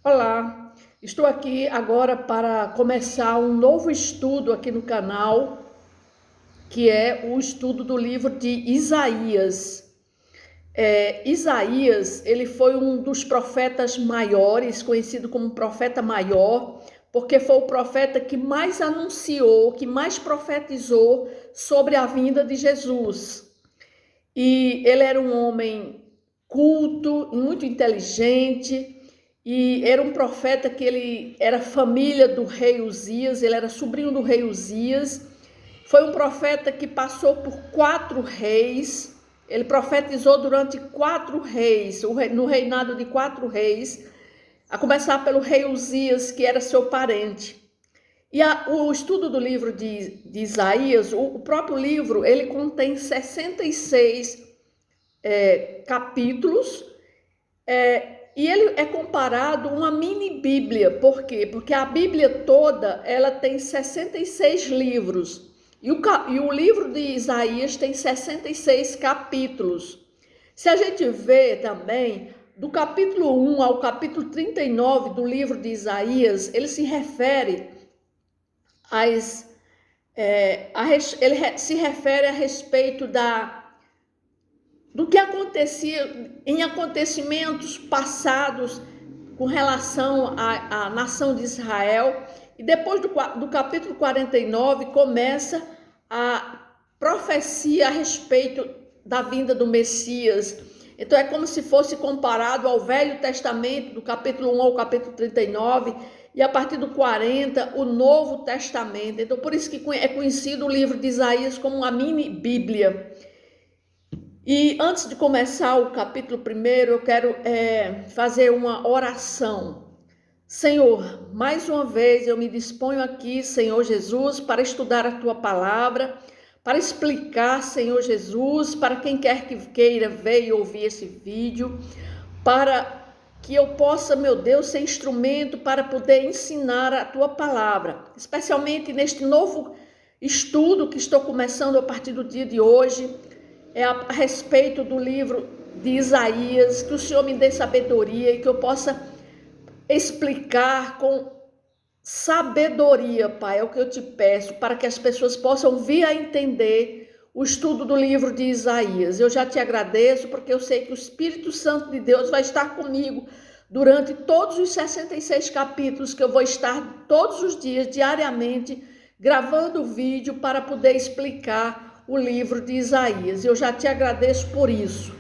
Olá, estou aqui agora para começar um novo estudo aqui no canal, que é o estudo do livro de Isaías. Isaías, ele foi um dos profetas maiores, conhecido como profeta maior, porque foi o profeta que mais anunciou, que mais profetizou sobre a vinda de Jesus. E ele era um homem culto, muito inteligente, e era um profeta que ele era família do rei Uzias, ele era sobrinho do rei Uzias. Foi um profeta que passou por 4 reis, ele profetizou durante 4 reis, no reinado de 4 reis, a começar pelo rei Uzias, que era seu parente. E o estudo do livro de Isaías, o próprio livro, ele contém 66 capítulos, e ele é comparado a uma mini Bíblia. Por quê? Porque a Bíblia toda, ela tem 66 livros, e o livro de Isaías tem 66 capítulos. Se a gente vê também, do capítulo 1 ao capítulo 39 do livro de Isaías, ele se refere ele se refere a respeito do que acontecia em acontecimentos passados com relação à nação de Israel. E depois do capítulo 49 começa a profecia a respeito da vinda do Messias. Então é como se fosse comparado ao Velho Testamento, do capítulo 1 ao capítulo 39, e a partir do 40, o Novo Testamento. Então por isso que é conhecido o livro de Isaías como uma mini Bíblia. E antes de começar o capítulo 1, eu quero fazer uma oração. Senhor, mais uma vez eu me disponho aqui, Senhor Jesus, para estudar a Tua palavra, para explicar, Senhor Jesus, para quem quer que queira ver e ouvir esse vídeo, para que eu possa, meu Deus, ser instrumento para poder ensinar a Tua palavra, especialmente neste novo estudo que estou começando a partir do dia de hoje, a respeito do livro de Isaías. Que o Senhor me dê sabedoria e que eu possa explicar com sabedoria, Pai, é o que eu te peço, para que as pessoas possam vir a entender o estudo do livro de Isaías. Eu já te agradeço, porque eu sei que o Espírito Santo de Deus vai estar comigo durante todos os 66 capítulos, que eu vou estar todos os dias, diariamente, gravando o vídeo para poder explicar o livro de Isaías. Eu já te agradeço por isso.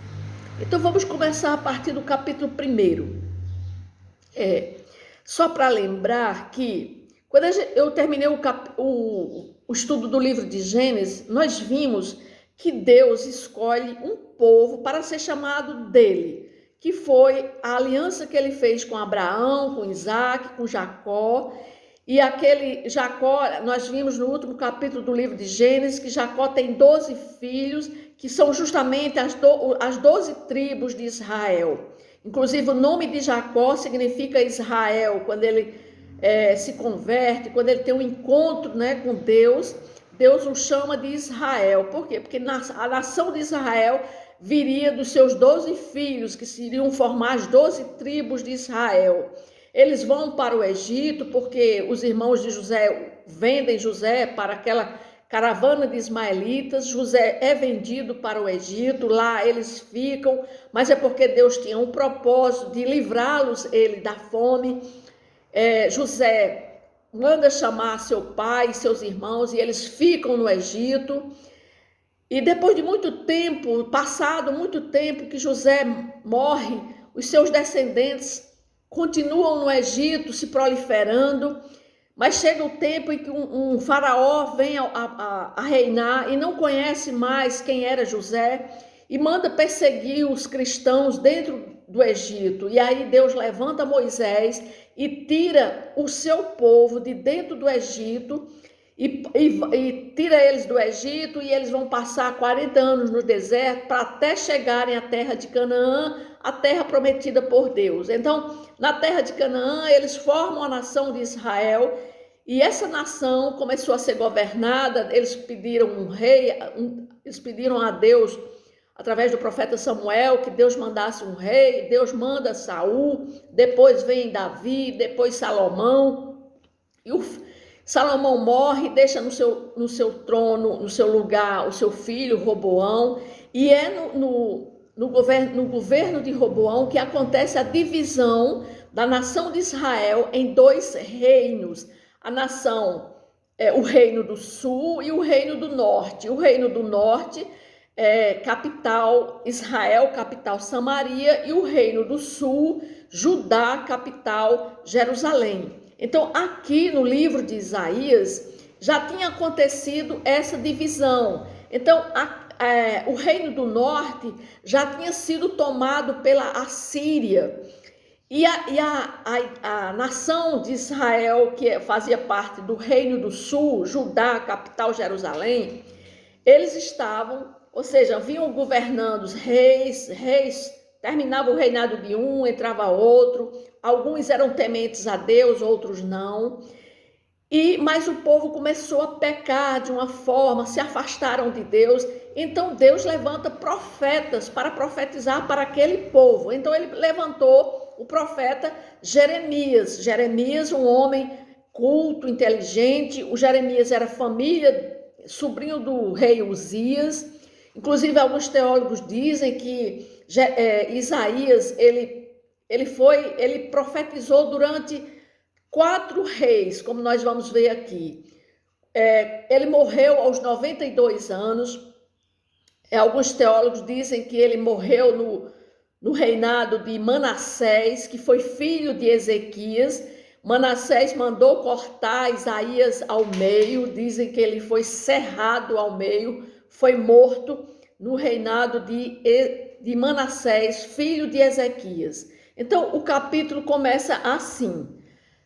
Então vamos começar a partir do capítulo 1. Só para lembrar que quando eu terminei o estudo do livro de Gênesis, nós vimos que Deus escolhe um povo para ser chamado dele, que foi a aliança que ele fez com Abraão, com Isaac, com Jacó. E aquele Jacó, nós vimos no último capítulo do livro de Gênesis, que Jacó tem 12 filhos, que são justamente as 12 tribos de Israel. Inclusive o nome de Jacó significa Israel. Quando ele se converte, quando ele tem um encontro, com Deus, Deus o chama de Israel. Por quê? Porque a nação de Israel viria dos seus 12 filhos, que iriam formar as 12 tribos de Israel. Eles vão para o Egito porque os irmãos de José vendem José para aquela caravana de ismaelitas. José é vendido para o Egito, lá eles ficam, mas é porque Deus tinha um propósito de livrá-los ele da fome. José manda chamar seu pai e seus irmãos, e eles ficam no Egito. E depois de muito tempo, passado muito tempo que José morre, os seus descendentes continuam no Egito se proliferando, mas chega o tempo em que um faraó vem a reinar e não conhece mais quem era José e manda perseguir os cristãos dentro do Egito. E aí Deus levanta Moisés e tira o seu povo de dentro do Egito e tira eles do Egito, e eles vão passar 40 anos no deserto para até chegarem à terra de Canaã, a terra prometida por Deus. Então, na terra de Canaã, eles formam a nação de Israel, e essa nação começou a ser governada. Eles pediram um rei, eles pediram a Deus através do profeta Samuel, que Deus mandasse um rei, Deus manda Saul, depois vem Davi, depois Salomão, e Salomão morre, deixa no seu trono, no seu lugar, o seu filho Roboão, e é no governo de Roboão que acontece a divisão da nação de Israel em dois reinos, a nação, o reino do sul e o reino do norte. O reino do norte capital Israel, capital Samaria, e o reino do sul, Judá, capital Jerusalém. Então, aqui no livro de Isaías, já tinha acontecido essa divisão. Então, o reino do norte já tinha sido tomado pela Assíria. E a nação de Israel, que fazia parte do reino do sul, Judá, capital Jerusalém, eles estavam, ou seja, vinham governando os reis, terminava o reinado de um, entrava outro, alguns eram tementes a Deus, outros não. Mas o povo começou a pecar de uma forma, se afastaram de Deus. Então Deus levanta profetas para profetizar para aquele povo. Então ele levantou o profeta Jeremias. Jeremias, um homem culto, inteligente. O Jeremias era família, sobrinho do rei Uzias. Inclusive alguns teólogos dizem que Isaías ele profetizou durante 4 reis, como nós vamos ver aqui. Ele morreu aos 92 anos. Alguns teólogos dizem que ele morreu no reinado de Manassés, que foi filho de Ezequias. Manassés mandou cortar Isaías ao meio, dizem que ele foi cerrado ao meio, foi morto no reinado de Manassés, filho de Ezequias. Então, o capítulo começa assim: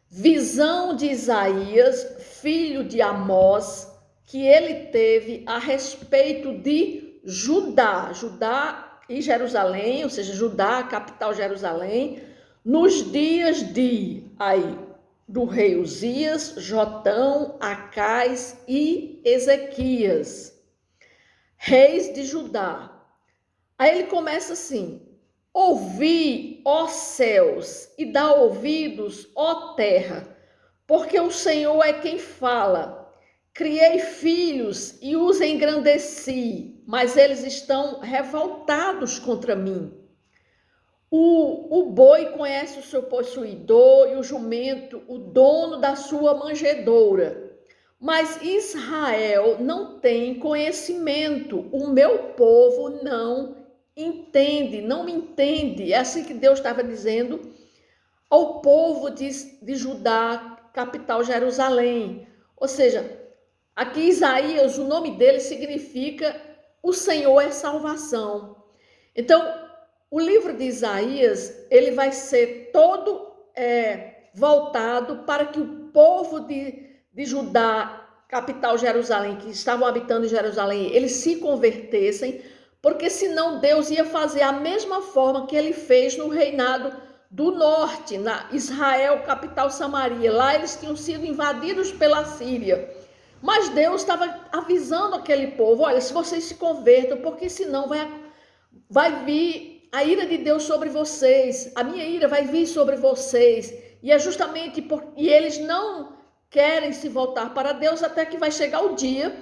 visão de Isaías, filho de Amós, que ele teve a respeito de Judá e Jerusalém, ou seja, Judá, capital Jerusalém, nos dias do rei Uzias, Jotão, Acais e Ezequias, reis de Judá. Aí ele começa assim: ouvi, ó céus, e dá ouvidos, ó terra, porque o Senhor é quem fala. Criei filhos e os engrandeci, mas eles estão revoltados contra mim. O boi conhece o seu possuidor e o jumento, o dono da sua manjedoura. Mas Israel não tem conhecimento, o meu povo não me entende. É assim que Deus estava dizendo ao povo de Judá, capital Jerusalém. Ou seja, aqui Isaías, o nome dele significa o Senhor é salvação. Então, o livro de Isaías, ele vai ser todo voltado para que o povo de Judá, capital Jerusalém, que estavam habitando em Jerusalém, eles se convertessem, porque senão Deus ia fazer a mesma forma que ele fez no reinado do norte, na Israel, capital Samaria. Lá eles tinham sido invadidos pela Síria. Mas Deus estava avisando aquele povo: olha, se vocês se convertam, porque senão vai vir a ira de Deus sobre vocês, a minha ira vai vir sobre vocês. E é justamente e eles não querem se voltar para Deus, até que vai chegar o dia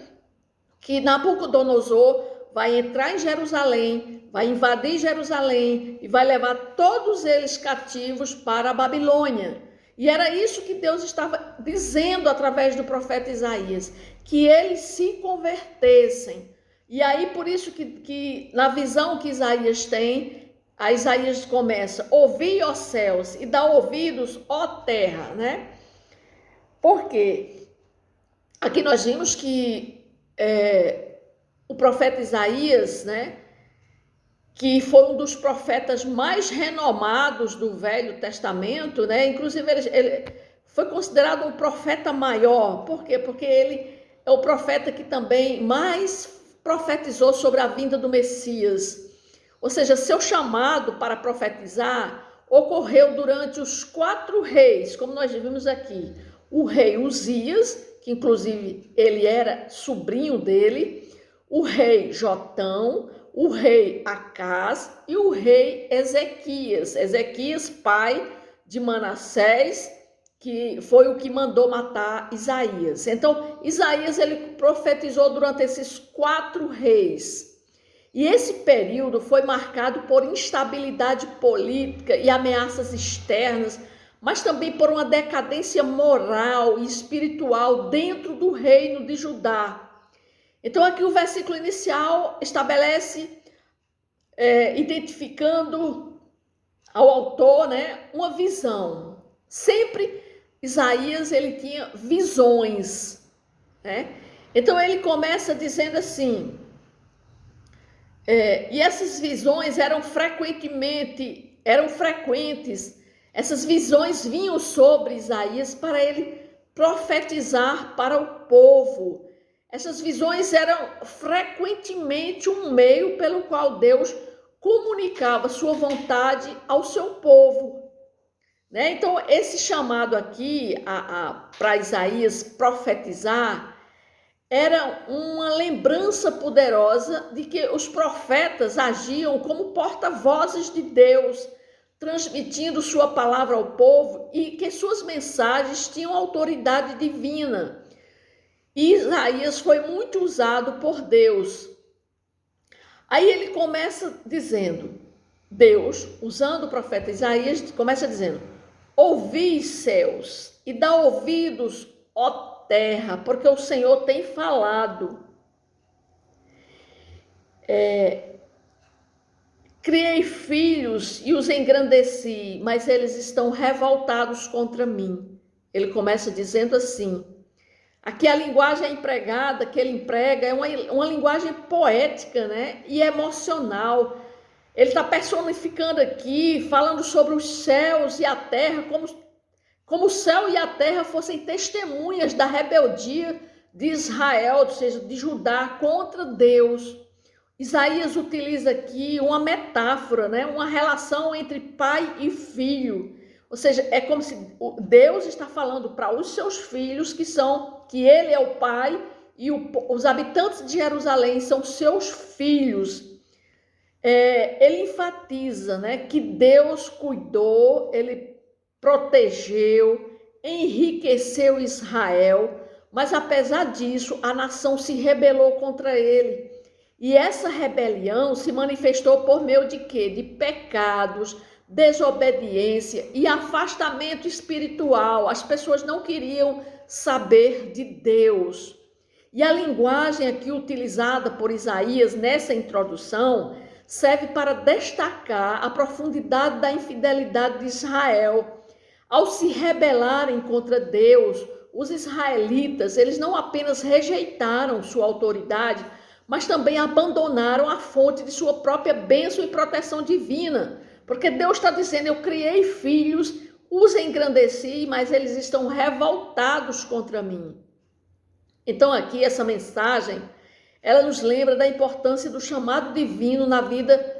que Nabucodonosor vai entrar em Jerusalém, vai invadir Jerusalém e vai levar todos eles cativos para a Babilônia. E era isso que Deus estava dizendo através do profeta Isaías, que eles se convertessem. E aí, por isso que na visão que Isaías tem, a Isaías começa: ouvi, ó céus, e dá ouvidos, ó terra, né? Por quê? Aqui nós vimos que o profeta Isaías, né, que foi um dos profetas mais renomados do Velho Testamento, né? Inclusive ele foi considerado um profeta maior. Por quê? Porque ele é o profeta que também mais profetizou sobre a vinda do Messias. Ou seja, seu chamado para profetizar ocorreu durante os 4 reis, como nós vimos aqui. O rei Uzias, que inclusive ele era sobrinho dele, o rei Jotão, o rei Acás e o rei Ezequias. Ezequias, pai de Manassés, que foi o que mandou matar Isaías. Então, Isaías ele profetizou durante esses 4 reis. E esse período foi marcado por instabilidade política e ameaças externas, mas também por uma decadência moral e espiritual dentro do reino de Judá. Então, aqui o versículo inicial estabelece, identificando ao autor, né, uma visão. Sempre Isaías ele tinha visões, né? Então, ele começa dizendo assim, e essas visões eram frequentes, essas visões vinham sobre Isaías para ele profetizar para o povo. Essas visões eram frequentemente um meio pelo qual Deus comunicava sua vontade ao seu povo, né? Então, esse chamado aqui para Isaías profetizar era uma lembrança poderosa de que os profetas agiam como porta-vozes de Deus, transmitindo sua palavra ao povo e que suas mensagens tinham autoridade divina. E Isaías foi muito usado por Deus. Aí ele começa dizendo, Deus, usando o profeta Isaías, começa dizendo, ouvi céus e dá ouvidos, ó terra, porque o Senhor tem falado. Criei filhos e os engrandeci, mas eles estão revoltados contra mim. Ele começa dizendo assim. Aqui a linguagem empregada, que ele emprega, é uma linguagem poética, né? E emocional. Ele está personificando aqui, falando sobre os céus e a terra, como o céu e a terra fossem testemunhas da rebeldia de Israel, ou seja, de Judá contra Deus. Isaías utiliza aqui uma metáfora, né? Uma relação entre pai e filho. Ou seja, é como se Deus está falando para os seus filhos, que ele é o pai e os habitantes de Jerusalém são seus filhos. Ele enfatiza, né, que Deus cuidou, ele protegeu, enriqueceu Israel, mas apesar disso, a nação se rebelou contra ele. E essa rebelião se manifestou por meio de quê? De pecados, desobediência e afastamento espiritual. As pessoas não queriam saber de Deus. E a linguagem aqui utilizada por Isaías nessa introdução serve para destacar a profundidade da infidelidade de Israel. Ao se rebelarem contra Deus, os israelitas, eles não apenas rejeitaram sua autoridade, mas também abandonaram a fonte de sua própria bênção e proteção divina. Porque Deus está dizendo, eu criei filhos, os engrandeci, mas eles estão revoltados contra mim. Então aqui essa mensagem, ela nos lembra da importância do chamado divino na vida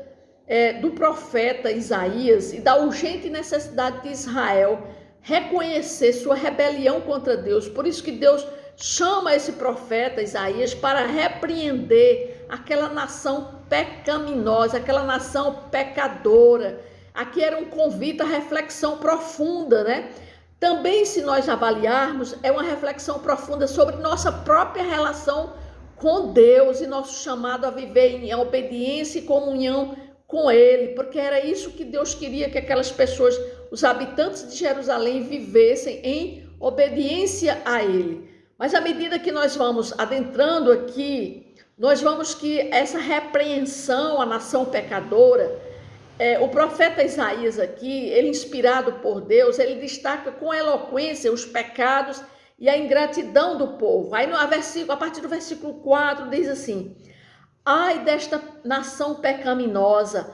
do profeta Isaías e da urgente necessidade de Israel reconhecer sua rebelião contra Deus. Por isso que Deus chama esse profeta Isaías para repreender aquela nação pecaminosa, aquela nação pecadora. Aqui era um convite à reflexão profunda, né? Também, se nós avaliarmos, é uma reflexão profunda sobre nossa própria relação com Deus e nosso chamado a viver em obediência e comunhão com Ele, porque era isso que Deus queria que aquelas pessoas, os habitantes de Jerusalém, vivessem em obediência a Ele. Mas à medida que nós vamos adentrando aqui, nós vamos que essa repreensão à nação pecadora, o profeta Isaías aqui, ele inspirado por Deus, ele destaca com eloquência os pecados e a ingratidão do povo. Aí a partir do versículo 4 diz assim, ai desta nação pecaminosa,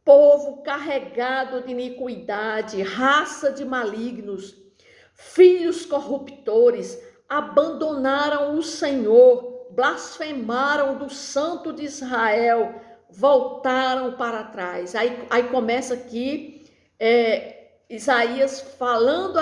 povo carregado de iniquidade, raça de malignos, filhos corruptores, abandonaram o Senhor, blasfemaram do Santo de Israel, voltaram para trás. Aí começa aqui Isaías falando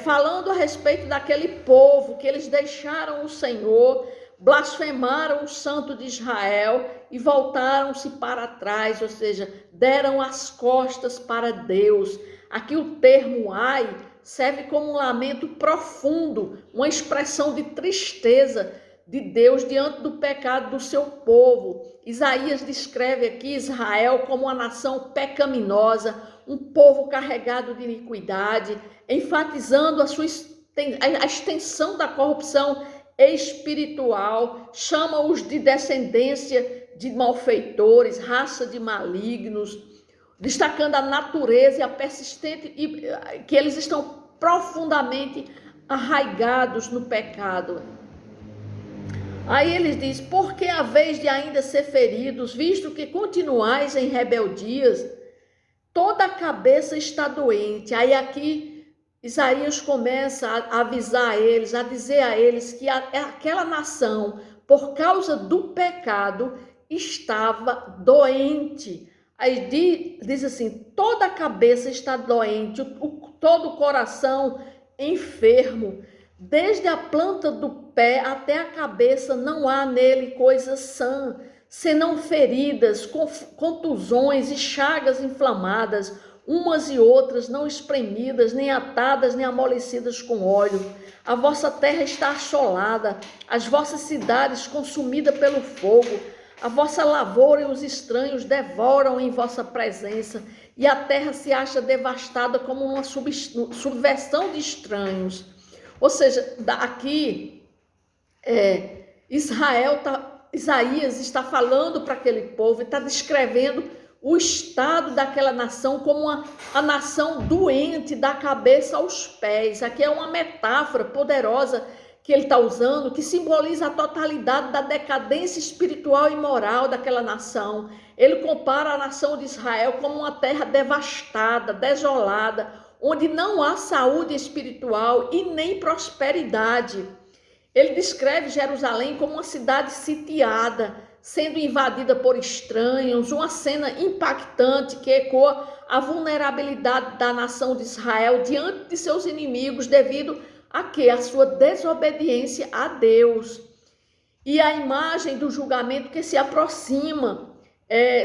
falando a respeito daquele povo que eles deixaram o Senhor, blasfemaram o Santo de Israel e voltaram-se para trás, ou seja, deram as costas para Deus. Aqui o termo ai serve como um lamento profundo, uma expressão de tristeza de Deus diante do pecado do seu povo. Isaías descreve aqui Israel como uma nação pecaminosa, um povo carregado de iniquidade, enfatizando a extensão da corrupção espiritual, chama-os de descendência de malfeitores, raça de malignos, destacando a natureza e a persistente, que eles estão profundamente arraigados no pecado. Aí ele diz, porque a vez de ainda ser feridos, visto que continuais em rebeldias, toda a cabeça está doente. Aí aqui Isaías começa a avisar a eles, a dizer a eles que aquela nação, por causa do pecado, estava doente. Aí diz assim, toda a cabeça está doente, todo o coração enfermo. Desde a planta do pé até a cabeça não há nele coisa sã, senão feridas, contusões e chagas inflamadas, umas e outras não espremidas, nem atadas, nem amolecidas com óleo. A vossa terra está assolada, as vossas cidades consumidas pelo fogo, a vossa lavoura e os estranhos devoram em vossa presença, e a terra se acha devastada como uma subversão de estranhos. Ou seja, aqui Isaías está falando para aquele povo e está descrevendo o estado daquela nação como a nação doente da cabeça aos pés. Aqui é uma metáfora poderosa que ele está usando, que simboliza a totalidade da decadência espiritual e moral daquela nação. Ele compara a nação de Israel como uma terra devastada, desolada, onde não há saúde espiritual e nem prosperidade. Ele descreve Jerusalém como uma cidade sitiada, sendo invadida por estranhos, uma cena impactante que ecoa a vulnerabilidade da nação de Israel diante de seus inimigos devido a quê? A sua desobediência a Deus. E a imagem do julgamento que se aproxima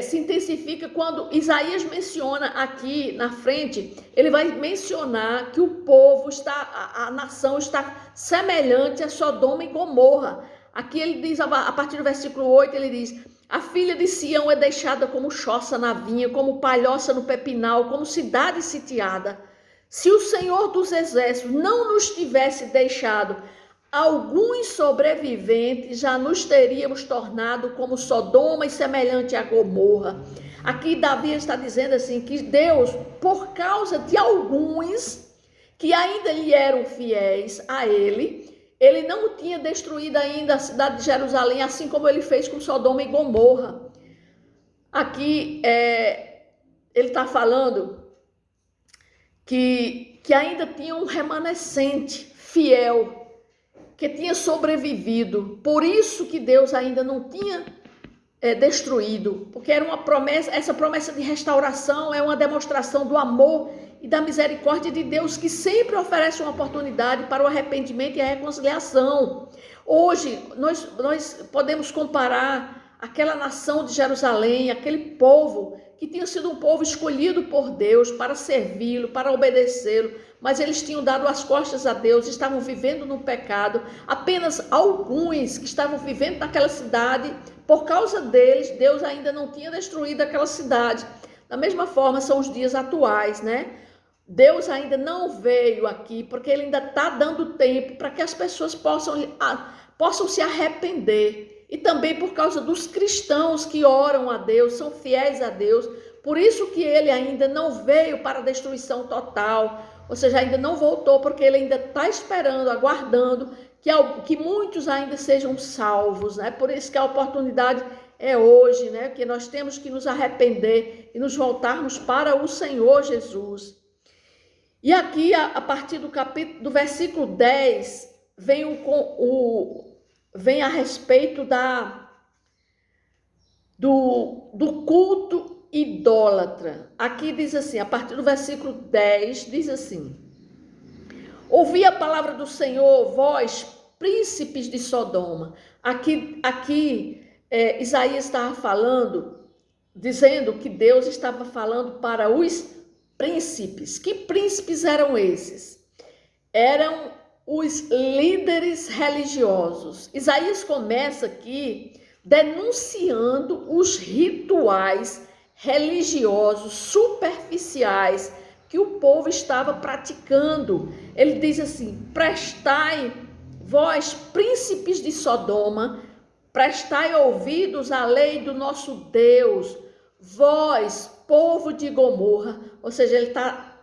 se intensifica quando Isaías menciona aqui na frente, ele vai mencionar que o povo a nação está semelhante a Sodoma e Gomorra. Aqui ele diz, a partir do versículo 8, ele diz, a filha de Sião é deixada como choça na vinha, como palhoça no pepinal, como cidade sitiada. Se o Senhor dos Exércitos não nos tivesse deixado alguns sobreviventes, já nos teríamos tornado como Sodoma e semelhante a Gomorra. Aqui Davi está dizendo assim, que Deus, por causa de alguns que ainda lhe eram fiéis a ele não tinha destruído ainda a cidade de Jerusalém, assim como ele fez com Sodoma e Gomorra. Aqui ele está falando que ainda tinha um remanescente fiel, que tinha sobrevivido, por isso que Deus ainda não tinha destruído, porque era uma promessa, essa promessa de restauração é uma demonstração do amor e da misericórdia de Deus, que sempre oferece uma oportunidade para o arrependimento e a reconciliação. Hoje, nós podemos comparar aquela nação de Jerusalém, aquele povo que tinha sido um povo escolhido por Deus para servi-lo, para obedecê-lo, mas eles tinham dado as costas a Deus, estavam vivendo no pecado. Apenas alguns que estavam vivendo naquela cidade, por causa deles, Deus ainda não tinha destruído aquela cidade. Da mesma forma são os dias atuais, né? Deus ainda não veio aqui, porque ele ainda está dando tempo para que as pessoas possam se arrepender. E também por causa dos cristãos que oram a Deus, são fiéis a Deus. Por isso que ele ainda não veio para a destruição total, ou seja, ainda não voltou, porque ele ainda está esperando, aguardando que muitos ainda sejam salvos, né? Por isso que a oportunidade é hoje, né? Que nós temos que nos arrepender e nos voltarmos para o Senhor Jesus. E aqui, a partir do versículo 10, vem a respeito do culto idólatra. Aqui diz assim, a partir do versículo 10, diz assim: ouvi a palavra do Senhor, vós, príncipes de Sodoma, Isaías estava falando, dizendo que Deus estava falando para os príncipes. Que príncipes eram esses? Eram os líderes religiosos. Isaías começa aqui denunciando os rituais religiosos superficiais que o povo estava praticando. Ele diz assim: prestai, vós, príncipes de Sodoma, prestai ouvidos à lei do nosso Deus, vós, povo de Gomorra. Ou seja, ele está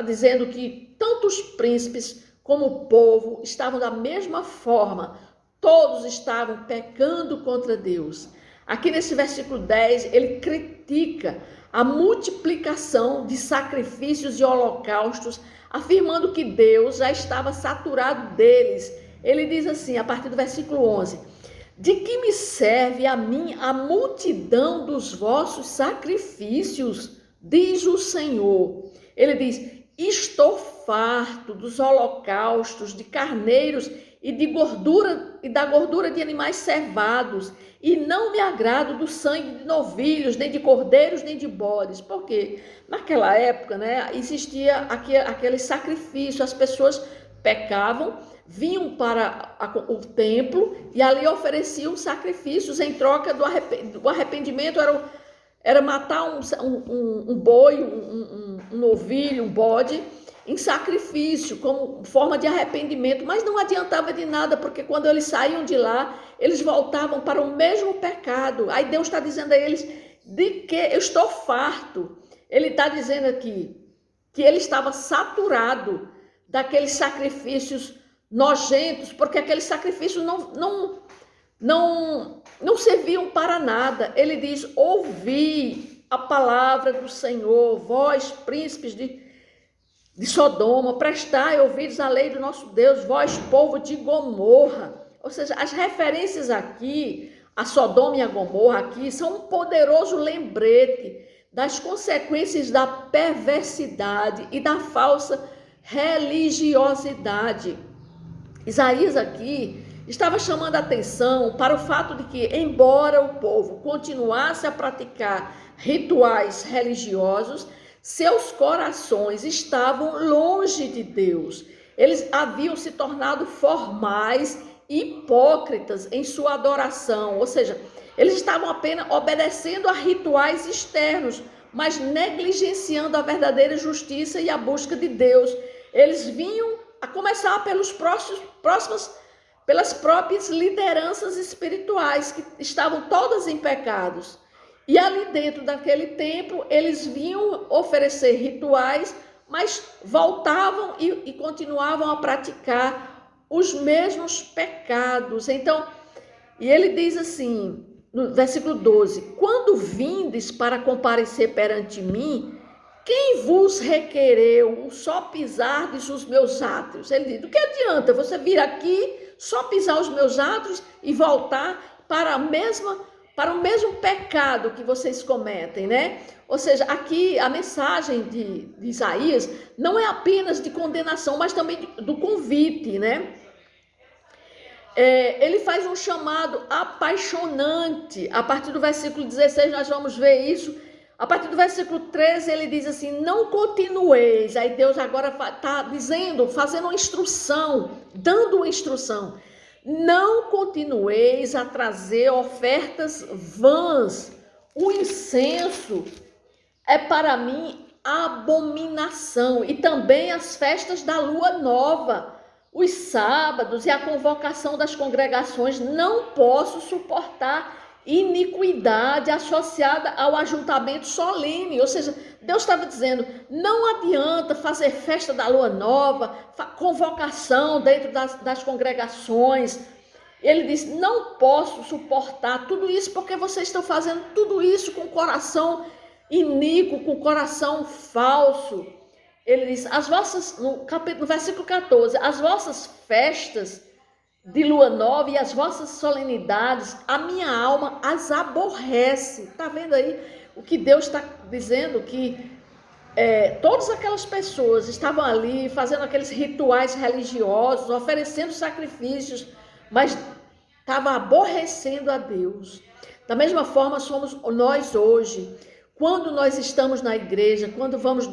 dizendo que tanto os príncipes como o povo estavam da mesma forma, todos estavam pecando contra Deus. Aqui nesse versículo 10, ele critica a multiplicação de sacrifícios e holocaustos, afirmando que Deus já estava saturado deles. Ele diz assim, a partir do versículo 11: de que me serve a mim a multidão dos vossos sacrifícios, diz o Senhor. Ele diz: estou farto dos holocaustos, de carneiros e da gordura de animais cevados, e não me agrado do sangue de novilhos, nem de cordeiros, nem de bodes. Porque naquela época, existia aquele sacrifício, as pessoas pecavam, vinham para o templo e ali ofereciam sacrifícios em troca do arrependimento. Era matar um boi, um novilho, um bode, em sacrifício, como forma de arrependimento, mas não adiantava de nada, porque quando eles saíam de lá, eles voltavam para o mesmo pecado. Aí Deus está dizendo a eles, de que eu estou farto. Ele está dizendo aqui, que ele estava saturado daqueles sacrifícios nojentos, porque aqueles sacrifícios não serviam para nada. Ele diz: ouvi a palavra do Senhor, vós, príncipes de Sodoma, prestai ouvidos à lei do nosso Deus, vós, povo de Gomorra. Ou seja, as referências aqui, a Sodoma e a Gomorra aqui, são um poderoso lembrete das consequências da perversidade e da falsa religiosidade. Isaías aqui estava chamando a atenção para o fato de que, embora o povo continuasse a praticar rituais religiosos, seus corações estavam longe de Deus. Eles haviam se tornado formais e hipócritas em sua adoração, ou seja, eles estavam apenas obedecendo a rituais externos, mas negligenciando a verdadeira justiça e a busca de Deus. Eles vinham a começar pelas próprias lideranças espirituais, que estavam todas em pecados. E ali dentro daquele templo, eles vinham oferecer rituais, mas voltavam e continuavam a praticar os mesmos pecados. Então, e ele diz assim, no versículo 12: quando vindes para comparecer perante mim, quem vos requereu só pisardes os meus átrios? Ele diz: do que adianta você vir aqui, só pisar os meus átrios e voltar para o mesmo pecado que vocês cometem, né? Ou seja, aqui a mensagem de Isaías não é apenas de condenação, mas também do convite, né? Ele faz um chamado apaixonante. A partir do versículo 16 nós vamos ver isso. A partir do versículo 13 ele diz assim: não continueis. Aí Deus agora está dizendo, fazendo uma instrução, dando uma instrução. Não continueis a trazer ofertas vãs. O incenso é para mim abominação. E também as festas da lua nova, os sábados e a convocação das congregações. Não posso suportar iniquidade associada ao ajuntamento solene. Ou seja, Deus estava dizendo: não adianta fazer festa da lua nova, convocação dentro das congregações. Ele disse: não posso suportar tudo isso, porque vocês estão fazendo tudo isso com o coração iníquo, com o coração falso. Ele diz, no versículo 14, as vossas festas de lua nova e as vossas solenidades, a minha alma as aborrece. Está vendo aí o que Deus está dizendo? Que todas aquelas pessoas estavam ali fazendo aqueles rituais religiosos, oferecendo sacrifícios, mas estava aborrecendo a Deus. Da mesma forma somos nós hoje. Quando nós estamos na igreja, quando vamos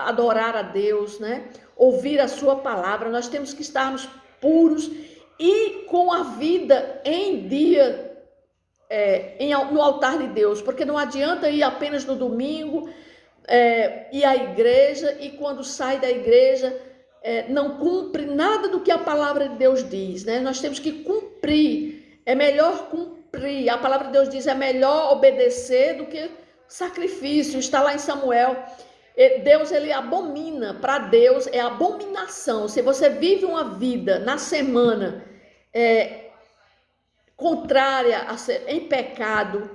adorar a Deus, né? Ouvir a sua palavra, nós temos que estarmos puros e com a vida em dia no altar de Deus, porque não adianta ir apenas no domingo, ir à igreja e quando sai da igreja não cumpre nada do que a palavra de Deus diz, né? Nós temos que cumprir, é melhor cumprir. A palavra de Deus diz, é melhor obedecer do que sacrifício. Está lá em Samuel. Deus, ele abomina, para Deus é abominação. Se você vive uma vida na semana contrária em pecado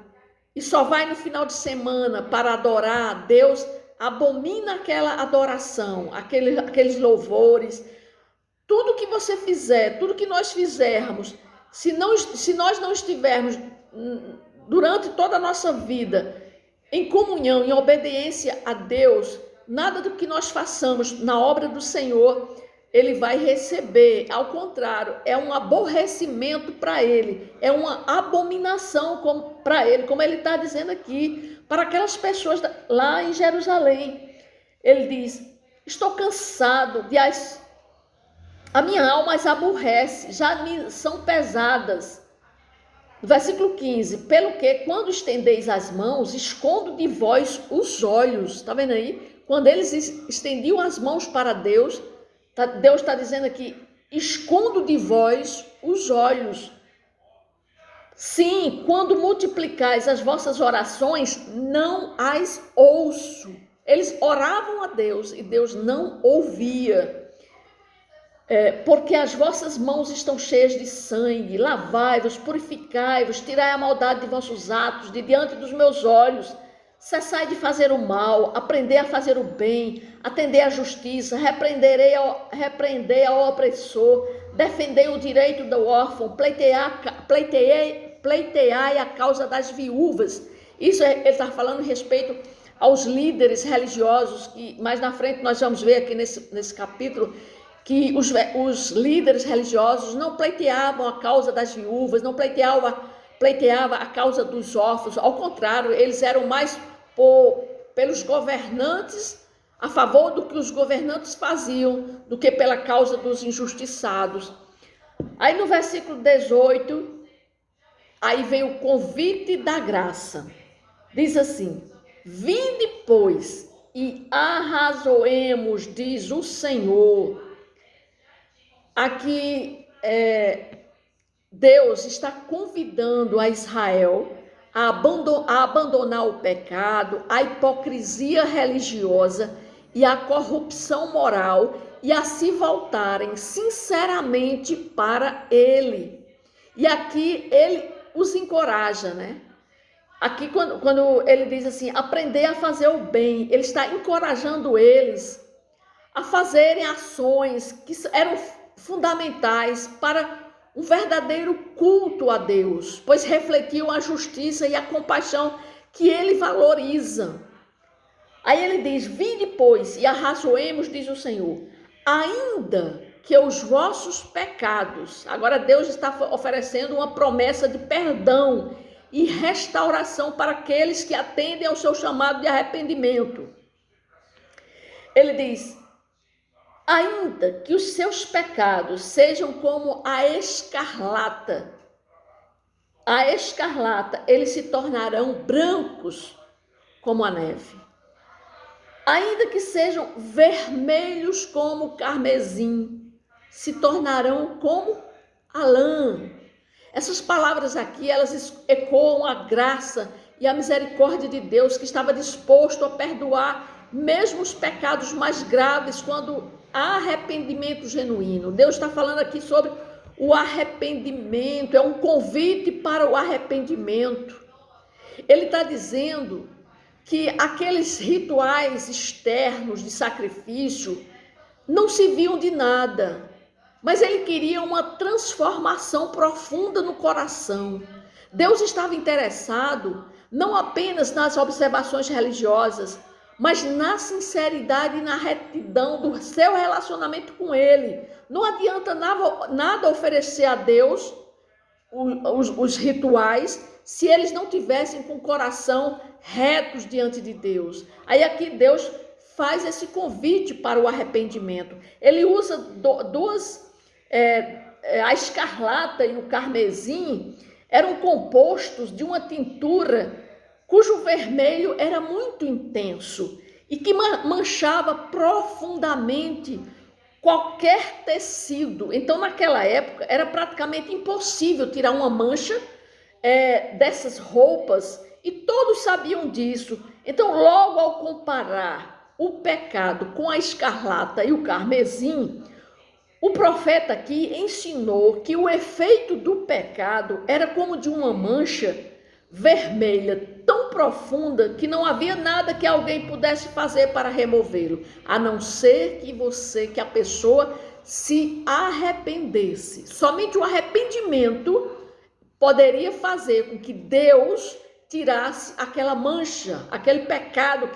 e só vai no final de semana para adorar a Deus, abomina aquela adoração, aqueles louvores, tudo que você fizer, tudo que nós fizermos, se nós não estivermos durante toda a nossa vida em comunhão, em obediência a Deus, nada do que nós façamos na obra do Senhor, ele vai receber. Ao contrário, é um aborrecimento para ele, é uma abominação para ele, como ele está dizendo aqui, para aquelas pessoas lá em Jerusalém. Ele diz, estou cansado, a minha alma as aborrece, já me são pesadas. Versículo 15, pelo que quando estendeis as mãos, escondo de vós os olhos. Está vendo aí? Quando eles estendiam as mãos para Deus, Deus está dizendo aqui, escondo de vós os olhos. Sim, quando multiplicais as vossas orações, não as ouço. Eles oravam a Deus e Deus não ouvia. Porque as vossas mãos estão cheias de sangue, lavai-vos, purificai-vos, tirai a maldade de vossos atos, de diante dos meus olhos. Cessai de fazer o mal, aprendei a fazer o bem, atendei à justiça, repreendei ao opressor, defendei o direito do órfão, pleiteai a causa das viúvas. Isso ele está falando em respeito aos líderes religiosos, que mais na frente nós vamos ver aqui nesse capítulo, que os líderes religiosos não pleiteavam a causa das viúvas, não pleiteava a causa dos órfãos. Ao contrário, eles eram mais pelos governantes, a favor do que os governantes faziam, do que pela causa dos injustiçados. Aí no versículo 18, aí vem o convite da graça. Diz assim, vinde, pois, e arrazoemos, diz o Senhor. Aqui Deus está convidando a Israel a abandonar o pecado, a hipocrisia religiosa e a corrupção moral e a se voltarem sinceramente para Ele. E aqui ele os encoraja, né? Aqui quando ele diz assim, aprender a fazer o bem, ele está encorajando eles a fazerem ações que eram fundamentais para um verdadeiro culto a Deus, pois refletiam a justiça e a compaixão que ele valoriza. Aí ele diz, vinde, pois, e arrazoemos, diz o Senhor, ainda que os vossos pecados, agora Deus está oferecendo uma promessa de perdão e restauração para aqueles que atendem ao seu chamado de arrependimento. Ele diz, ainda que os seus pecados sejam como a escarlata, eles se tornarão brancos como a neve. Ainda que sejam vermelhos como o carmesim, se tornarão como a lã. Essas palavras aqui, elas ecoam a graça e a misericórdia de Deus, que estava disposto a perdoar mesmo os pecados mais graves quando há arrependimento genuíno. Deus está falando aqui sobre o arrependimento, é um convite para o arrependimento. Ele está dizendo que aqueles rituais externos de sacrifício não serviam de nada, mas ele queria uma transformação profunda no coração. Deus estava interessado não apenas nas observações religiosas, mas na sinceridade e na retidão do seu relacionamento com Ele. Não adianta nada oferecer a Deus os rituais se eles não tivessem com o coração retos diante de Deus. Aí aqui Deus faz esse convite para o arrependimento. Ele usa a escarlata e o carmesim eram compostos de uma tintura cujo vermelho era muito intenso e que manchava profundamente qualquer tecido. Então, naquela época, era praticamente impossível tirar uma mancha dessas roupas, e todos sabiam disso. Então, logo ao comparar o pecado com a escarlata e o carmesim, o profeta aqui ensinou que o efeito do pecado era como de uma mancha vermelha tão profunda que não havia nada que alguém pudesse fazer para removê-lo, a não ser que a pessoa se arrependesse. Somente o arrependimento poderia fazer com que Deus tirasse aquela mancha, aquele pecado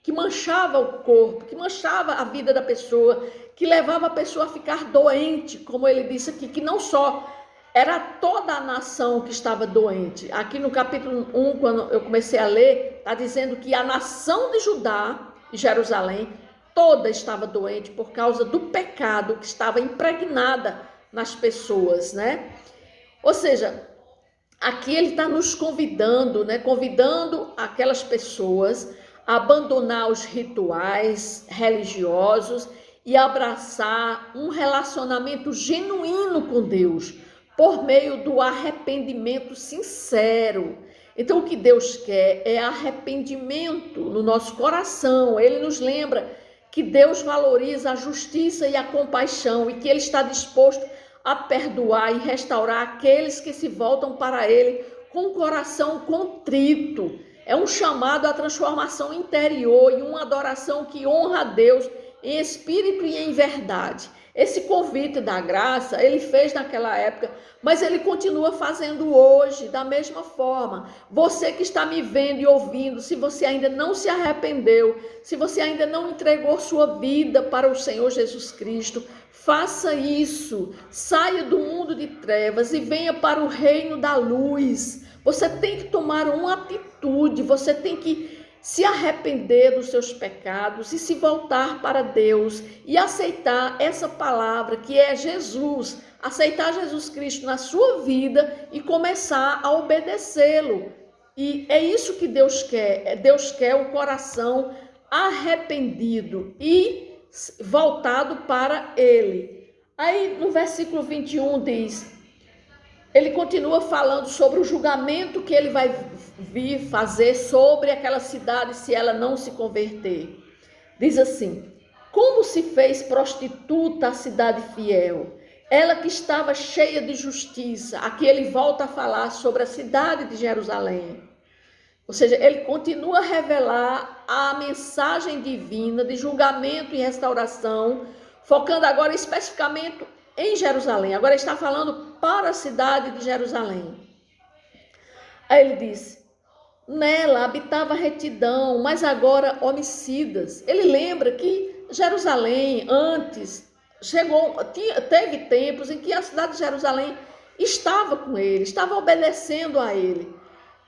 que manchava o corpo, que manchava a vida da pessoa, que levava a pessoa a ficar doente, como ele disse aqui, que não só era toda a nação que estava doente. Aqui no capítulo 1, quando eu comecei a ler, está dizendo que a nação de Judá e Jerusalém toda estava doente por causa do pecado que estava impregnada nas pessoas, né? Ou seja, aqui ele está nos convidando, né? Convidando aquelas pessoas a abandonar os rituais religiosos e abraçar um relacionamento genuíno com Deus, por meio do arrependimento sincero. Então, o que Deus quer é arrependimento no nosso coração. Ele nos lembra que Deus valoriza a justiça e a compaixão e que Ele está disposto a perdoar e restaurar aqueles que se voltam para Ele com o coração contrito. É um chamado à transformação interior e uma adoração que honra a Deus em espírito e em verdade. Esse convite da graça, ele fez naquela época, mas ele continua fazendo hoje, da mesma forma. Você que está me vendo e ouvindo, se você ainda não se arrependeu, se você ainda não entregou sua vida para o Senhor Jesus Cristo, faça isso. Saia do mundo de trevas e venha para o reino da luz. Você tem que tomar uma atitude, você tem que se arrepender dos seus pecados e se voltar para Deus e aceitar essa palavra que é Jesus, aceitar Jesus Cristo na sua vida e começar a obedecê-lo. E é isso que Deus quer. Deus quer o coração arrependido e voltado para Ele. Aí no versículo 21 diz, ele continua falando sobre o julgamento que ele vai vir fazer sobre aquela cidade se ela não se converter. Diz assim: como se fez prostituta a cidade fiel, ela que estava cheia de justiça. Aqui ele volta a falar sobre a cidade de Jerusalém. Ou seja, ele continua a revelar a mensagem divina de julgamento e restauração, focando agora especificamente em Jerusalém. Agora está falando para a cidade de Jerusalém. Aí ele diz, nela habitava retidão, mas agora homicidas. Ele lembra que Jerusalém antes teve tempos em que a cidade de Jerusalém estava com ele, estava obedecendo a ele,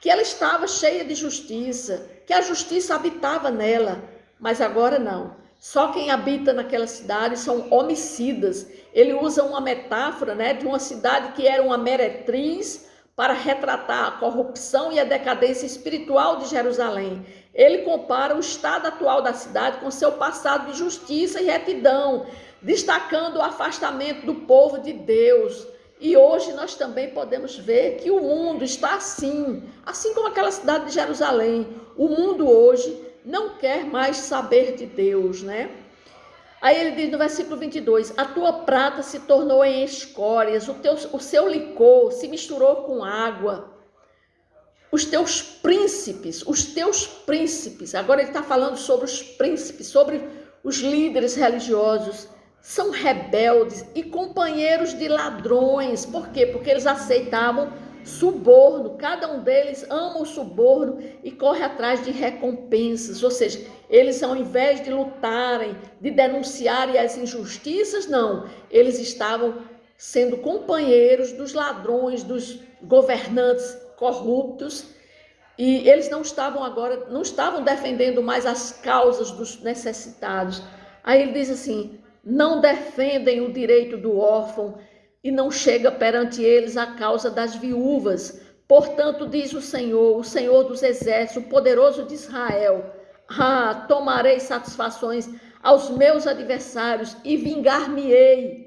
que ela estava cheia de justiça, que a justiça habitava nela, mas agora não. Só quem habita naquela cidade são homicidas. Ele usa uma metáfora, né, de uma cidade que era uma meretriz para retratar a corrupção e a decadência espiritual de Jerusalém. Ele compara o estado atual da cidade com seu passado de justiça e retidão, destacando o afastamento do povo de Deus. E hoje nós também podemos ver que o mundo está assim como aquela cidade de Jerusalém. O mundo hoje não quer mais saber de Deus, né? Aí ele diz no versículo 22, a tua prata se tornou em escórias, o seu licor se misturou com água. Os teus príncipes, agora ele está falando sobre os príncipes, sobre os líderes religiosos, são rebeldes e companheiros de ladrões. Por quê? Porque eles aceitavam suborno, cada um deles ama o suborno e corre atrás de recompensas, ou seja, eles ao invés de lutarem, de denunciarem as injustiças, não, eles estavam sendo companheiros dos ladrões, dos governantes corruptos, e eles não estavam defendendo mais as causas dos necessitados. Aí ele diz assim: não defendem o direito do órfão e não chega perante eles a causa das viúvas. Portanto, diz o Senhor dos exércitos, o poderoso de Israel: tomarei satisfações aos meus adversários e vingar-me-ei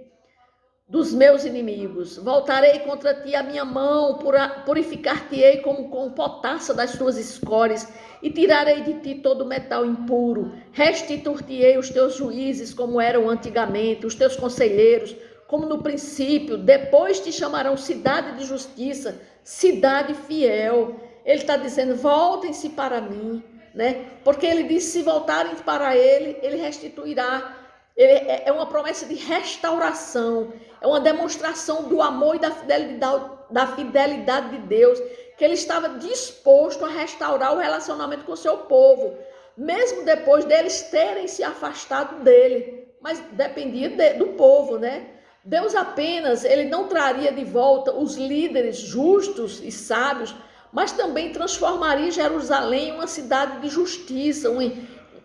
dos meus inimigos. Voltarei contra ti a minha mão, purificar-te-ei como com potassa das tuas escórias, e tirarei de ti todo metal impuro. Restituir-te-ei os teus juízes como eram antigamente, os teus conselheiros, como no princípio. Depois te chamarão cidade de justiça, cidade fiel. Ele está dizendo: voltem-se para mim, né? Porque ele disse: se voltarem para ele, ele restituirá. É uma promessa de restauração, é uma demonstração do amor e da fidelidade de Deus, que ele estava disposto a restaurar o relacionamento com o seu povo, mesmo depois deles terem se afastado dele, mas dependia do povo, né? Deus apenas, ele não traria de volta os líderes justos e sábios, mas também transformaria Jerusalém em uma cidade de justiça,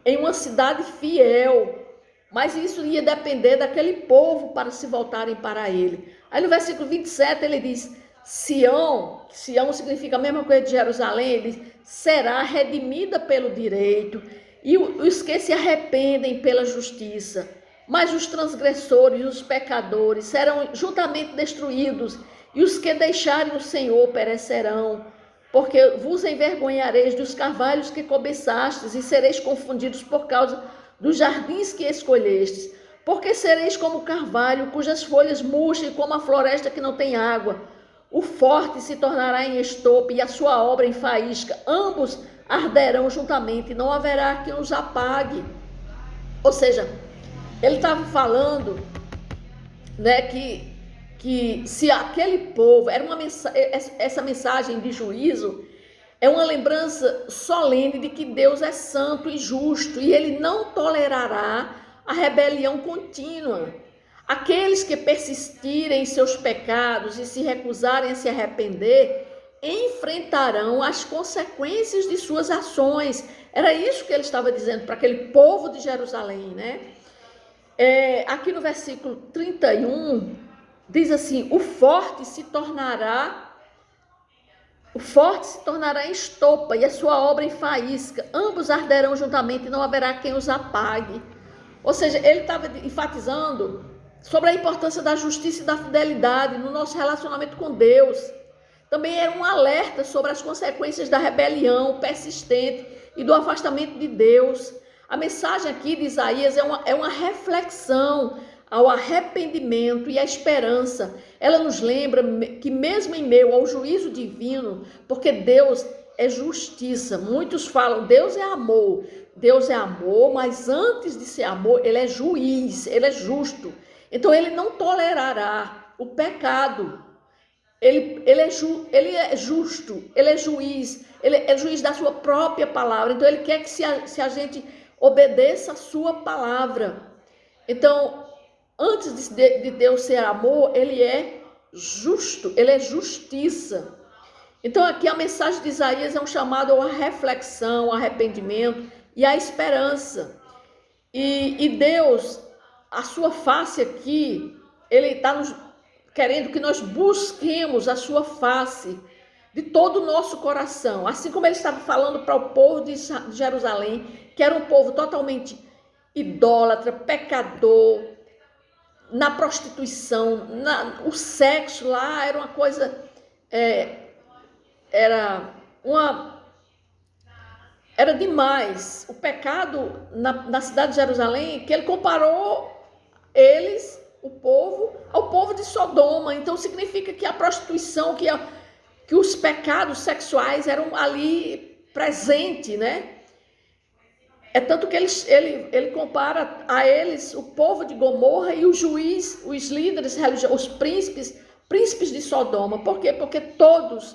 em uma cidade fiel. Mas isso ia depender daquele povo para se voltarem para ele. Aí no versículo 27 ele diz: Sião significa a mesma coisa de Jerusalém, ele diz, será redimida pelo direito, e os que se arrependem pela justiça. Mas os transgressores e os pecadores serão juntamente destruídos, e os que deixarem o Senhor perecerão. Porque vos envergonhareis dos carvalhos que cobiçastes, e sereis confundidos por causa dos jardins que escolhestes, porque sereis como o carvalho, cujas folhas murchem, como a floresta que não tem água. O forte se tornará em estopa e a sua obra em faísca. Ambos arderão juntamente, e não haverá quem os apague. Ou seja, ele estava falando, né, que se aquele povo, essa mensagem de juízo, é uma lembrança solene de que Deus é santo e justo e ele não tolerará a rebelião contínua. Aqueles que persistirem em seus pecados e se recusarem a se arrepender enfrentarão as consequências de suas ações. Era isso que ele estava dizendo para aquele povo de Jerusalém, né? Aqui no versículo 31 diz assim: o forte se tornará em estopa e a sua obra em faísca. Ambos arderão juntamente e não haverá quem os apague. Ou seja, ele estava enfatizando sobre a importância da justiça e da fidelidade no nosso relacionamento com Deus. Também era um alerta sobre as consequências da rebelião persistente e do afastamento de Deus. A mensagem aqui de Isaías é uma reflexão ao arrependimento e à esperança. Ela nos lembra que mesmo em meio ao juízo divino, porque Deus é justiça, muitos falam Deus é amor, mas antes de ser amor, ele é juiz, ele é justo. Então ele não tolerará o pecado. Ele é justo, ele é juiz da sua própria palavra. Então ele quer que se a gente obedeça a sua palavra. Então, antes de Deus ser amor, ele é justo, ele é justiça. Então aqui a mensagem de Isaías é um chamado à reflexão, ao arrependimento e à esperança. E Deus, a sua face aqui, ele está nos querendo que nós busquemos a sua face de todo o nosso coração. Assim como ele estava falando para o povo de Jerusalém, que era um povo totalmente idólatra, pecador, na prostituição, o sexo lá era uma coisa, era demais. O pecado na cidade de Jerusalém, que ele comparou eles, o povo, ao povo de Sodoma. Então significa que a prostituição, que os pecados sexuais eram ali presentes, né? É tanto que ele compara a eles o povo de Gomorra e os líderes religiosos, os príncipes de Sodoma. Por quê? Porque todos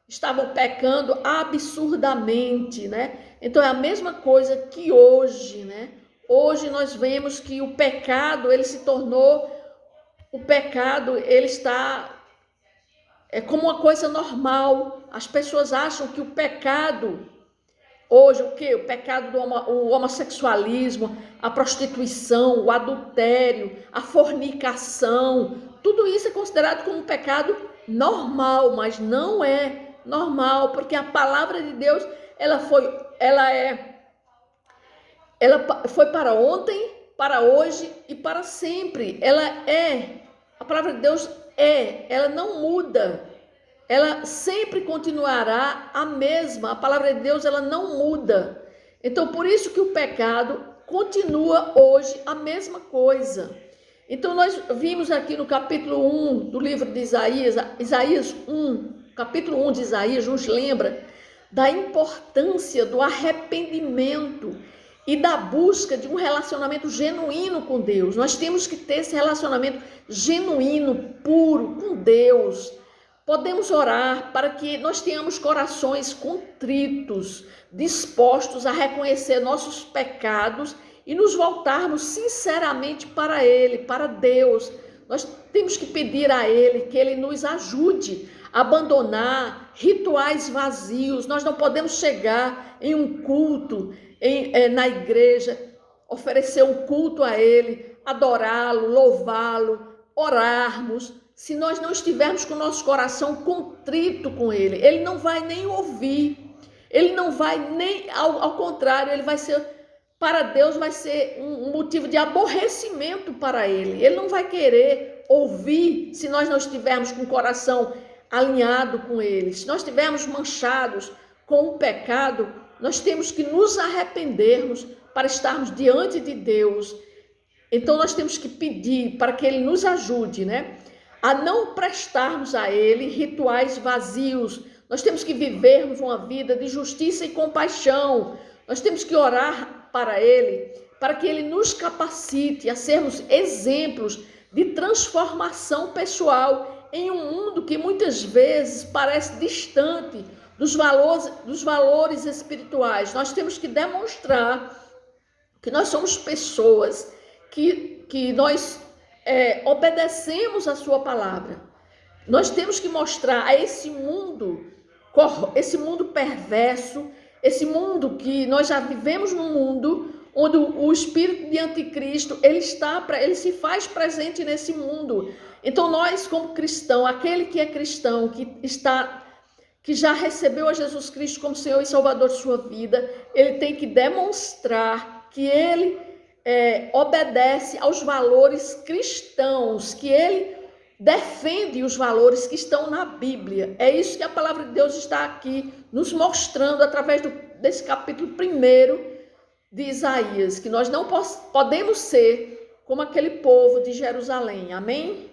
estavam pecando absurdamente, né? Então é a mesma coisa que hoje, né? Hoje nós vemos que o pecado, ele se tornou o pecado, ele está como uma coisa normal. As pessoas acham que o pecado, hoje, o quê? O pecado o homossexualismo, a prostituição, o adultério, a fornicação, tudo isso é considerado como um pecado normal, mas não é normal, porque a palavra de Deus, ela foi para ontem, para hoje e para sempre. A palavra de Deus ela não muda. Ela sempre continuará a mesma. A palavra de Deus, ela não muda. Então, por isso que o pecado continua hoje a mesma coisa. Então, nós vimos aqui no capítulo 1 do livro de Isaías, Isaías 1, capítulo 1 de Isaías, nos lembra da importância do arrependimento e da busca de um relacionamento genuíno com Deus. Nós temos que ter esse relacionamento genuíno, puro com Deus. Podemos orar para que nós tenhamos corações contritos, dispostos a reconhecer nossos pecados e nos voltarmos sinceramente para Ele, para Deus. Nós temos que pedir a Ele que Ele nos ajude a abandonar rituais vazios. Nós não podemos chegar em um culto, na igreja, oferecer um culto a Ele, adorá-lo, louvá-lo, orarmos, se nós não estivermos com o nosso coração contrito com Ele. Ele não vai nem ouvir, Ele não vai nem, ao contrário, Ele vai ser, para Deus vai ser um motivo de aborrecimento para Ele. Ele não vai querer ouvir se nós não estivermos com o coração alinhado com Ele. Se nós estivermos manchados com o pecado, nós temos que nos arrependermos para estarmos diante de Deus. Então nós temos que pedir para que Ele nos ajude, a não prestarmos a Ele rituais vazios. Nós temos que vivermos uma vida de justiça e compaixão. Nós temos que orar para Ele, para que Ele nos capacite a sermos exemplos de transformação pessoal em um mundo que muitas vezes parece distante dos valores espirituais. Nós temos que demonstrar que nós somos pessoas que nós obedecemos a sua palavra. Nós temos que mostrar a esse mundo perverso, esse mundo que nós já vivemos num mundo onde o espírito de anticristo, ele se faz presente nesse mundo. Então nós, como cristão, aquele que é cristão, que já recebeu a Jesus Cristo como Senhor e Salvador de sua vida, ele tem que demonstrar que ele obedece aos valores cristãos, que ele defende os valores que estão na Bíblia. É isso que a palavra de Deus está aqui nos mostrando através desse capítulo 1 de Isaías, que nós não podemos ser como aquele povo de Jerusalém. Amém?